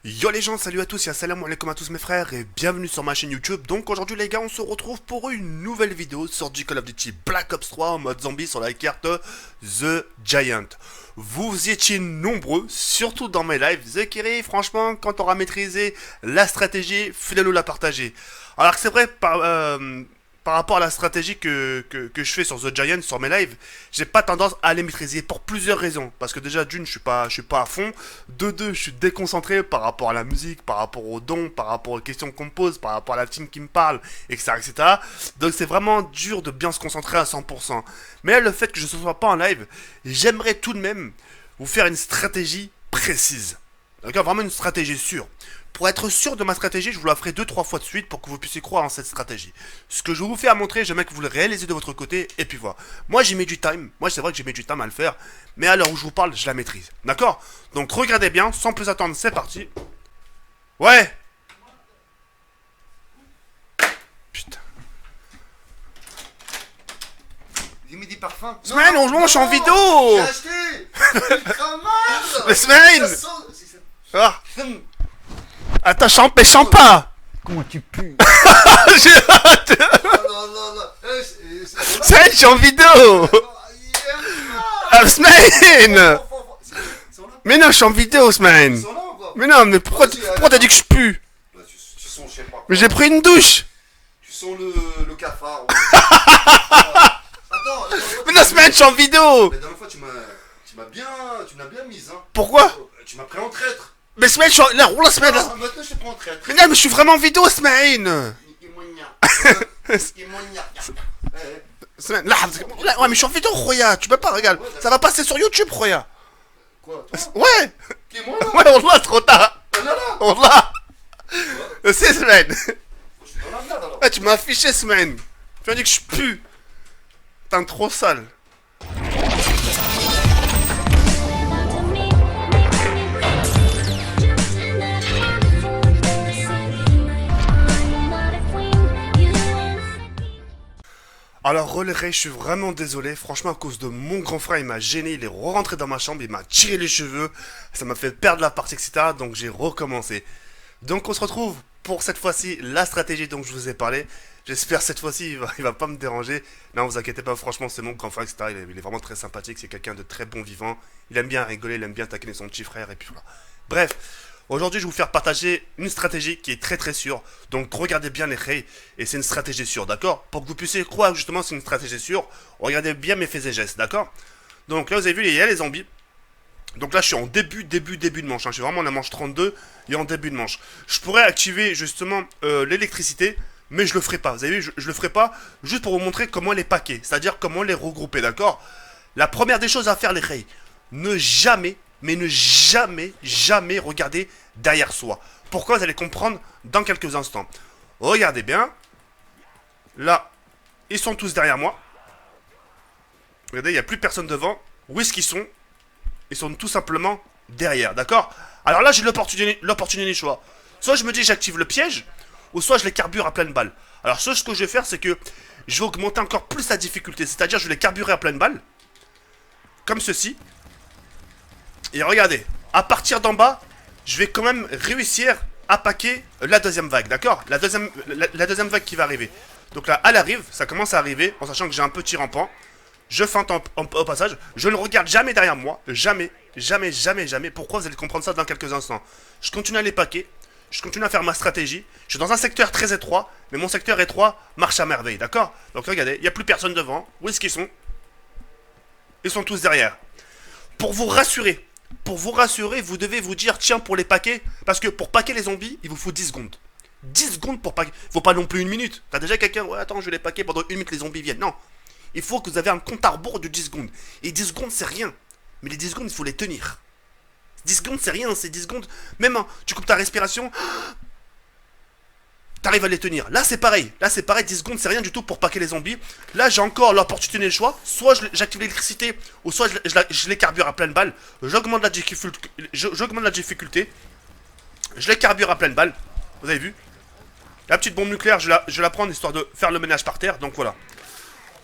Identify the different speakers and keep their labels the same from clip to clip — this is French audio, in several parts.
Speaker 1: Yo les gens, salut à tous et assalamu alaikum à tous mes frères et bienvenue sur ma chaîne YouTube. Donc aujourd'hui les gars, on se retrouve pour une nouvelle vidéo sur du Call of Duty Black Ops 3 en mode zombie sur la carte The Giant. Vous étiez nombreux, surtout dans mes lives. The Kiri, franchement, quand on aura maîtrisé la stratégie, fallait-nous la partager. Alors que c'est vrai, par rapport à la stratégie que je fais sur The Giant, sur mes lives, j'ai pas tendance à les maîtriser pour plusieurs raisons. Parce que déjà, d'une, je suis pas à fond. De deux, je suis déconcentré par rapport à la musique, par rapport aux dons, par rapport aux questions qu'on me pose, par rapport à la team qui me parle, etc. etc. Donc c'est vraiment dur de bien se concentrer à 100%. Mais là, le fait que je ne sois pas en live, j'aimerais tout de même vous faire une stratégie précise. D'accord, vraiment une stratégie sûre. Pour être sûr de ma stratégie, je vous la ferai 2-3 fois de suite pour que vous puissiez croire en cette stratégie. Ce que je vous fais à montrer, j'aimerais que vous le réalisez de votre côté, et puis voilà. Moi, j'ai mis du time. Moi, c'est vrai que j'ai mis du time à le faire. Mais à l'heure où je vous parle, je la maîtrise. D'accord? Donc, regardez bien, sans plus attendre, c'est parti. Ouais! Putain.
Speaker 2: Il met des parfums.
Speaker 1: Semaine, je suis en vidéo!
Speaker 2: J'ai acheté.
Speaker 1: Mais Semaine! Ah. Attends, champ pas!
Speaker 3: Comment tu pues?
Speaker 1: Semaine, je suis en vidéo! Semaine! Mais non, je suis en vidéo, Semaine! Mais non, mais pourquoi t'as dit que je pue?
Speaker 2: Tu sens, je sais pas.
Speaker 1: Mais j'ai pris une douche!
Speaker 2: Tu sens le cafard. Attends,
Speaker 1: Mais non, Semaine, je suis en vidéo!
Speaker 2: la dernière fois, tu m'as bien mise, hein.
Speaker 1: Pourquoi?
Speaker 2: Tu m'as pris en traître.
Speaker 1: Mais Semaine, je suis en... Là, roule la Semaine!
Speaker 2: Ah, maintenant, je te prends en traître.
Speaker 1: Mais non, mais je suis vraiment en vidéo, Semaine! Semaine, là, ouais, mais je suis en vidéo, Roya! Tu peux pas, regarde! Ça va passer sur YouTube, Roya!
Speaker 2: Quoi, toi?
Speaker 1: Ouais!
Speaker 2: Qui est moi, là?
Speaker 1: Ouais, on l'a trop tard!
Speaker 2: Ah, là, là.
Speaker 1: On l'a! C'est Semaine!
Speaker 2: Je suis dans la merde, alors.
Speaker 1: Ouais, tu m'as affiché, Semaine! Tu m'as dit que je pue! T'es trop sale! Alors relais, je suis vraiment désolé, franchement à cause de mon grand frère, il m'a gêné, il est rentré dans ma chambre, il m'a tiré les cheveux, ça m'a fait perdre la partie, etc. Donc j'ai recommencé. Donc on se retrouve pour cette fois-ci la stratégie dont je vous ai parlé. J'espère cette fois-ci il va pas me déranger. Non, vous inquiétez pas, franchement c'est mon grand frère, etc. Il est vraiment très sympathique, c'est quelqu'un de très bon vivant. Il aime bien rigoler, il aime bien taquiner son petit frère et puis voilà. Bref. Aujourd'hui, je vais vous faire partager une stratégie qui est très très sûre. Donc, regardez bien les rays et c'est une stratégie sûre, d'accord? Pour que vous puissiez croire justement que c'est une stratégie sûre, regardez bien mes faits et gestes, d'accord? Donc là, vous avez vu, il y a les zombies. Donc là, je suis en début de manche. Hein. Je suis vraiment à la manche 32 et en début de manche. Je pourrais activer justement l'électricité, mais je le ferai pas. Vous avez vu, je le ferai pas juste pour vous montrer comment les paquer, c'est-à-dire comment les regrouper, d'accord? La première des choses à faire, les rays, ne jamais... mais ne jamais regarder derrière soi. Pourquoi? Vous allez comprendre dans quelques instants. Regardez bien. Là, ils sont tous derrière moi. Regardez, il n'y a plus personne devant. Où est-ce qu'ils sont? Ils sont tout simplement derrière, d'accord? Alors là, j'ai l'opportunité du choix. Soit je me dis j'active le piège, ou soit je les carbure à pleine balle. Alors ce que je vais faire, c'est que je vais augmenter encore plus la difficulté. C'est-à-dire, je vais les carburer à pleine balle. Comme ceci. Et regardez, à partir d'en bas, je vais quand même réussir à paquer la deuxième vague, d'accord? La deuxième vague qui va arriver. Donc là, elle arrive, ça commence à arriver, en sachant que j'ai un petit rampant. Je feinte au passage, je ne regarde jamais derrière moi, jamais. Pourquoi? Vous allez comprendre ça dans quelques instants. Je continue à les paquer, je continue à faire ma stratégie. Je suis dans un secteur très étroit, mais mon secteur étroit marche à merveille, d'accord? Donc regardez, il n'y a plus personne devant. Où est-ce qu'ils sont? Ils sont tous derrière. Pour vous rassurer, vous devez vous dire, tiens, pour les paquets, parce que pour paquer les zombies, il vous faut 10 secondes. 10 secondes pour paquer. Faut pas non plus une minute. T'as déjà quelqu'un, ouais, attends, je vais les paquer pendant une minute, les zombies viennent. Non. Il faut que vous avez un compte à rebours de 10 secondes. Et 10 secondes, c'est rien. Mais les 10 secondes, il faut les tenir. 10 secondes, c'est rien, c'est 10 secondes. Même, hein, tu coupes ta respiration, t'arrives à les tenir. Là, c'est pareil. 10 secondes, c'est rien du tout pour paquer les zombies. Là, j'ai encore l'opportunité de choix. Soit j'active l'électricité, ou soit je les carbure à pleine balle. J'augmente la difficulté. Je les carbure à pleine balle. Vous avez vu? La petite bombe nucléaire, je vais la prendre histoire de faire le ménage par terre. Donc voilà.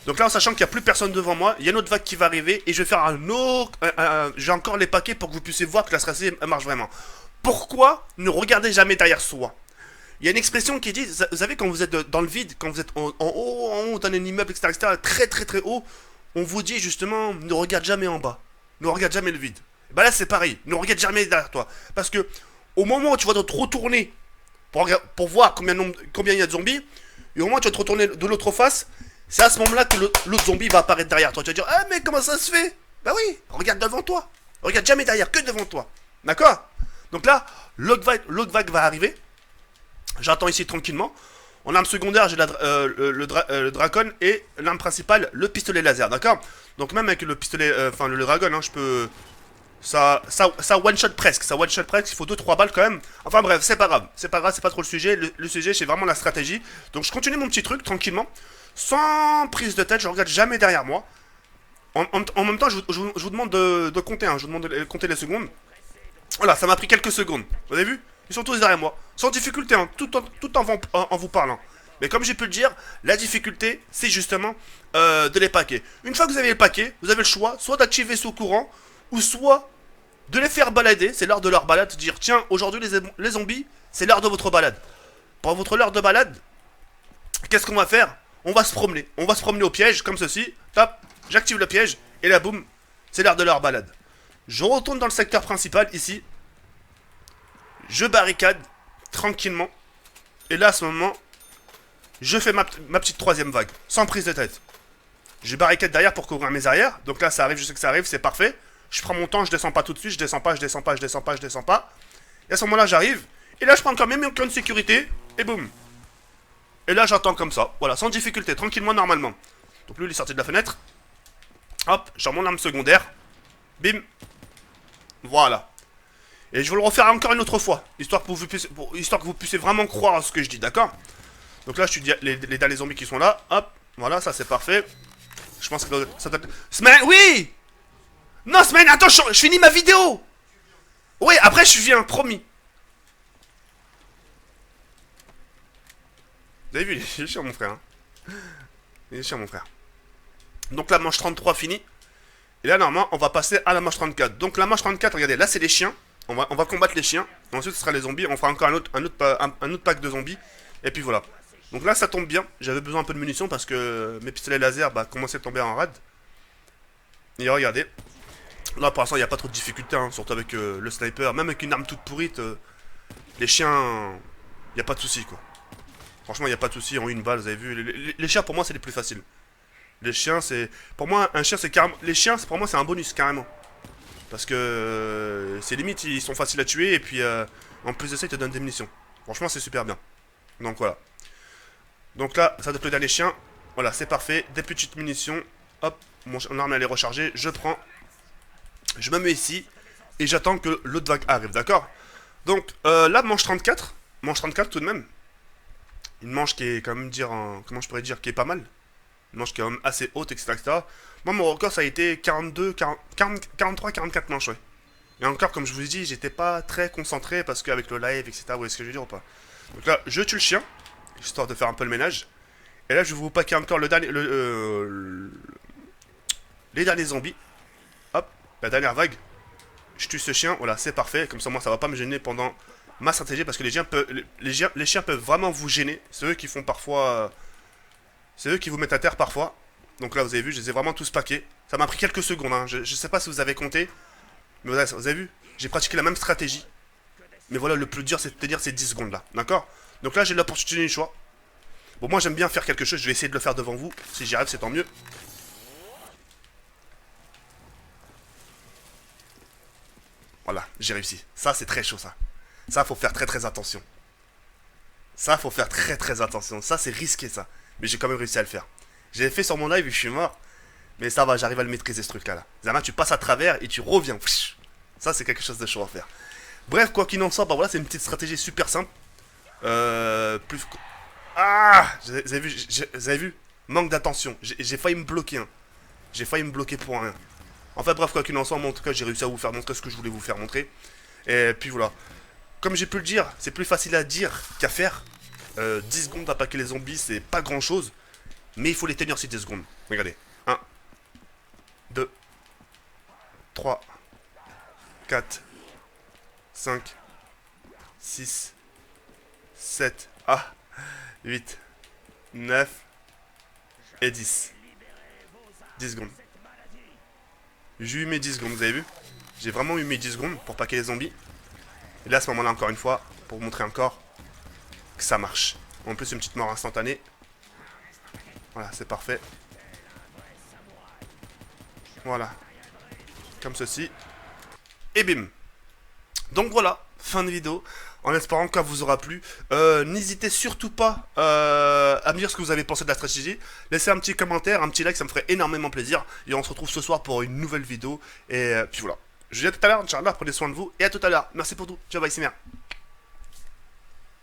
Speaker 1: Donc là, en sachant qu'il n'y a plus personne devant moi, il y a une autre vague qui va arriver et je vais faire un autre... je vais encore les paquets pour que vous puissiez voir que la stratégie marche vraiment. Pourquoi ne regardez jamais derrière soi? Il y a une expression qui dit, vous savez, quand vous êtes dans le vide, quand vous êtes en haut d'un immeuble, etc., très très très haut, on vous dit justement, ne regarde jamais en bas. Ne regarde jamais le vide. Et bah là, c'est pareil. Ne regarde jamais derrière toi. Parce que au moment où tu vas te retourner pour voir combien il y a de zombies, et au moment où tu vas te retourner de l'autre face, c'est à ce moment-là que l'autre zombie va apparaître derrière toi. Tu vas dire, ah mais comment ça se fait? Bah oui, regarde devant toi. Regarde jamais derrière, que devant toi. D'accord? Donc là, l'autre vague va arriver. J'attends ici tranquillement. En arme secondaire, j'ai le Dracon et l'arme principale, le pistolet laser, d'accord? Donc même avec le pistolet, enfin le Dragon, hein, je peux... Ça one shot presque, il faut 2-3 balles quand même. Enfin bref, c'est pas grave, c'est pas trop le sujet. Le sujet, c'est vraiment la stratégie. Donc je continue mon petit truc tranquillement, sans prise de tête, je regarde jamais derrière moi. En même temps, je vous demande de compter, hein, je vous demande de compter les secondes. Voilà, ça m'a pris quelques secondes, vous avez vu? Ils sont tous derrière moi, sans difficulté, hein, tout en vous parlant. Mais comme j'ai pu le dire, la difficulté, c'est justement de les paquer. Une fois que vous avez les paquets, vous avez le choix, soit d'activer ce courant, ou soit de les faire balader, c'est l'heure de leur balade, dire tiens, aujourd'hui les zombies, c'est l'heure de votre balade. Pour votre heure de balade, qu'est-ce qu'on va faire? On va se promener au piège, comme ceci, hop, j'active le piège, et là boum, c'est l'heure de leur balade. Je retourne dans le secteur principal, ici, je barricade, tranquillement, et là à ce moment, je fais ma petite troisième vague, sans prise de tête. Je barricade derrière pour couvrir mes arrières, donc là ça arrive, je sais que ça arrive, c'est parfait. Je prends mon temps, je descends pas tout de suite, je descends pas. Et à ce moment-là, j'arrive. Et là, je prends quand même un clan de sécurité. Et boum. Et là, j'attends comme ça. Voilà, sans difficulté, tranquillement, normalement. Donc lui, il est sorti de la fenêtre. Hop, j'ai mon arme secondaire. Bim. Voilà. Et je vais le refaire encore une autre fois. Histoire que vous puissiez vraiment croire à ce que je dis, d'accord? Donc là, je suis les derniers zombies qui sont là. Hop. Voilà, ça c'est parfait. Je pense que ça doit être... Smain, oui! Non, Smain, attends, je finis ma vidéo. Oui, après je viens, promis. Vous avez vu, il est chiant mon frère. Hein. Il est chiant mon frère. Donc la manche 33 finie. Et là, normalement, on va passer à la manche 34. Donc la manche 34, regardez, là c'est les chiens. On va combattre les chiens. Ensuite, ce sera les zombies. On fera encore un autre pack de zombies. Et puis voilà. Donc là, ça tombe bien. J'avais besoin un peu de munitions parce que mes pistolets laser commençaient à tomber en rade. Et regardez. Là, pour l'instant, il n'y a pas trop de difficultés, hein, surtout avec le sniper. Même avec une arme toute pourrite, les chiens, il n'y a pas de soucis, quoi. Franchement, il n'y a pas de soucis, en une balle, vous avez vu. Les chiens, pour moi, c'est les plus faciles. Les chiens, c'est... Pour moi, un chien, c'est carrément... Les chiens, pour moi, c'est un bonus, carrément. Parce que c'est limite, ils sont faciles à tuer, et puis, en plus de ça, ils te donnent des munitions. Franchement, c'est super bien. Donc, voilà. Donc là, ça doit être le dernier chien. Voilà, c'est parfait. Des petites munitions. Hop, mon arme, elle est rechargée. Je prends... Je me mets ici et j'attends que l'autre vague arrive, d'accord? Donc là, manche 34 tout de même. Une manche qui est quand même comment je pourrais dire, qui est pas mal. Une manche qui est quand même assez haute, etc. Moi, mon record, ça a été 43, 44 manches, ouais. Et encore, comme je vous ai dit, j'étais pas très concentré parce qu'avec le live, etc. Vous voyez ce que je veux dire ou pas? Donc là, je tue le chien, histoire de faire un peu le ménage. Et là, je vais vous packer encore les derniers zombies. Hop. La dernière vague, je tue ce chien, voilà, c'est parfait. Comme ça, moi, ça va pas me gêner pendant ma stratégie parce que les chiens peuvent vraiment vous gêner. C'est eux qui font parfois. C'est eux qui vous mettent à terre parfois. Donc là, vous avez vu, je les ai vraiment tous packés. Ça m'a pris quelques secondes, hein. Je sais pas si vous avez compté. Mais voilà, vous avez vu, j'ai pratiqué la même stratégie. Mais voilà, le plus dur, c'est de tenir ces 10 secondes là, d'accord? Donc là, j'ai l'opportunité du choix. Bon, moi, j'aime bien faire quelque chose, je vais essayer de le faire devant vous. Si j'y arrive, c'est tant mieux. Voilà, j'ai réussi. Ça, c'est très chaud, ça. Ça, faut faire très très attention. Ça, faut faire très très attention. Ça, c'est risqué, ça. Mais j'ai quand même réussi à le faire. J'ai fait sur mon live et je suis mort. Mais ça va, j'arrive à le maîtriser, ce truc-là. Zama, tu passes à travers et tu reviens. Ça, c'est quelque chose de chaud à faire. Bref, quoi qu'il en soit, voilà, c'est une petite stratégie super simple. Ah, vous avez vu? Manque d'attention. J'ai failli me bloquer, hein. J'ai failli me bloquer pour rien. Enfin bref, quoi qu'il en soit, moi, en tout cas, j'ai réussi à vous faire montrer ce que je voulais vous faire montrer. Et puis voilà. Comme j'ai pu le dire, c'est plus facile à dire qu'à faire. 10 secondes à paquer les zombies, c'est pas grand chose. Mais il faut les tenir ces 10 secondes. Regardez. 1, 2, 3, 4, 5, 6, 7, 8, 9 et 10. 10 secondes. J'ai eu mes 10 secondes, vous avez vu? J'ai vraiment eu mes 10 secondes pour paquer les zombies. Et là, à ce moment-là, encore une fois, pour vous montrer encore que ça marche. En plus, une petite mort instantanée. Voilà, c'est parfait. Voilà. Comme ceci. Et bim. Donc voilà, fin de vidéo. En espérant que ça vous aura plu. N'hésitez surtout pas à me dire ce que vous avez pensé de la stratégie. Laissez un petit commentaire, un petit like, ça me ferait énormément plaisir. Et on se retrouve ce soir pour une nouvelle vidéo. Et puis voilà. Je vous dis à tout à l'heure, Inch'Allah, prenez soin de vous. Et à tout à l'heure. Merci pour tout. Ciao, bye, c'est bien.